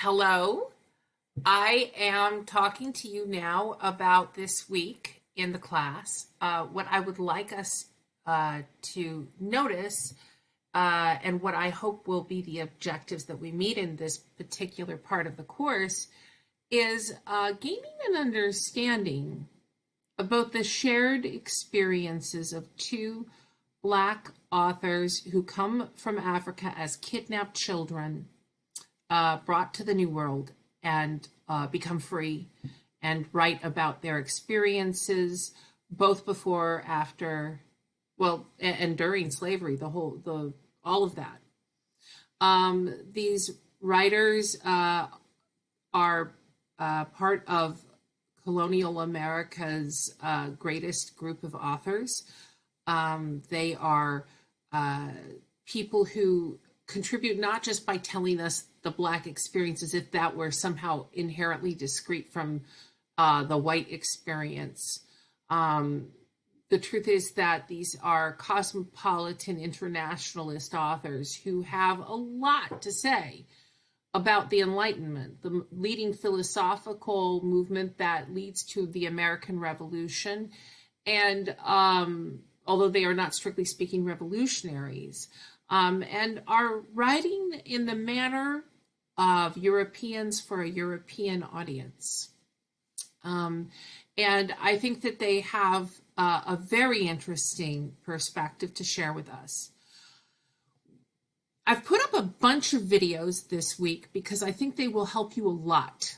Hello. I am talking to you now about this week in the class. What I would like us to notice, and what I hope will be the objectives that we meet in this particular part of the course, is gaining an understanding about the shared experiences of two Black authors who come from Africa as kidnapped children, brought to the New World, and become free and write about their experiences both before, after, well, and during slavery, all of that. These writers are part of colonial America's greatest group of authors. They are people who contribute not just by telling us the Black experience as if that were somehow inherently discrete from the white experience. The truth is that these are cosmopolitan internationalist authors who have a lot to say about the Enlightenment, the leading philosophical movement that leads to the American Revolution. And although they are not strictly speaking revolutionaries, and are writing in the manner of Europeans for a European audience. And I think that they have a very interesting perspective to share with us. I've put up a bunch of videos this week because I think they will help you a lot.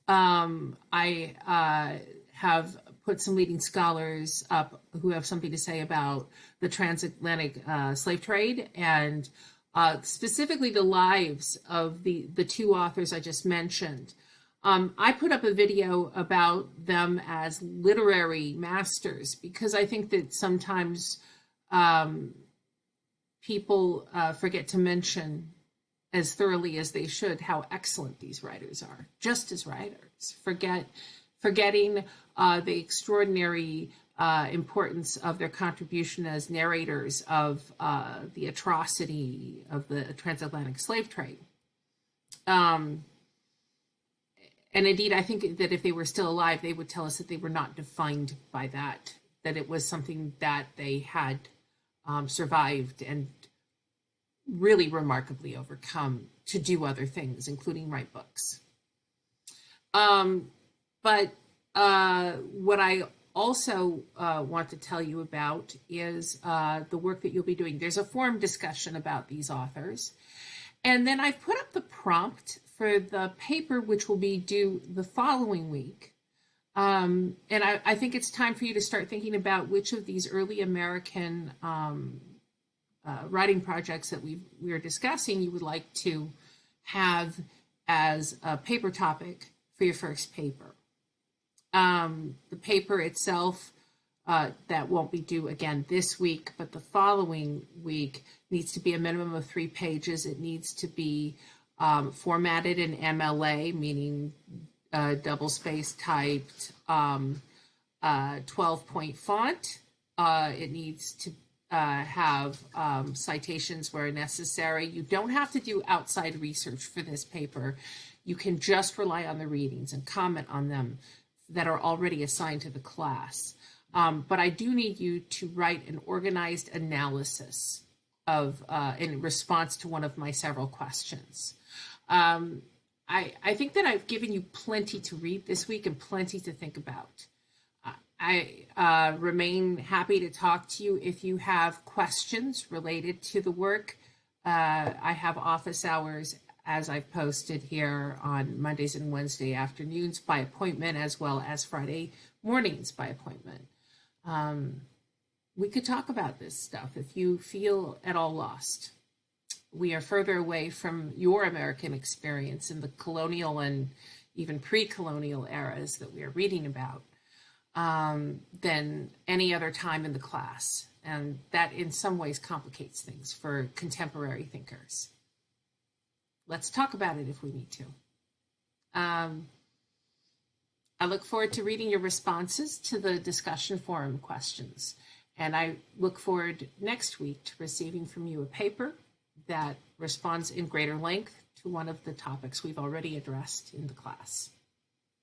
I have put some leading scholars up who have something to say about the transatlantic slave trade, and specifically the lives of the two authors I just mentioned. I put up a video about them as literary masters because I think that sometimes people forget to mention as thoroughly as they should how excellent these writers are, just as writers. Forgetting the extraordinary importance of their contribution as narrators of the atrocity of the transatlantic slave trade. And indeed, I think that if they were still alive, they would tell us that they were not defined by that it was something that they had survived and really remarkably overcome to do other things, including write books. But what I also want to tell you about is the work that you'll be doing. There's a forum discussion about these authors. And then I've put up the prompt for the paper, which will be due the following week. And I think it's time for you to start thinking about which of these early American writing projects that we are discussing you would like to have as a paper topic for your first paper. The paper itself, that won't be due again this week, but the following week needs to be a minimum of 3 pages. It needs to be formatted in MLA, meaning double-space typed 12-point font. It needs to have citations where necessary. You don't have to do outside research for this paper. You can just rely on the readings and comment on them that are already assigned to the class. But I do need you to write an organized analysis of in response to one of my several questions. I think that I've given you plenty to read this week and plenty to think about. I remain happy to talk to you if you have questions related to the work. I have office hours, as I've posted here, on Mondays and Wednesday afternoons by appointment, as well as Friday mornings by appointment. We could talk about this stuff if you feel at all lost. We are further away from your American experience in the colonial and even pre-colonial eras that we are reading about than any other time in the class. And that in some ways complicates things for contemporary thinkers. Let's talk about it if we need to. I look forward to reading your responses to the discussion forum questions. And I look forward next week to receiving from you a paper that responds in greater length to to one of the topics we've already addressed in the class.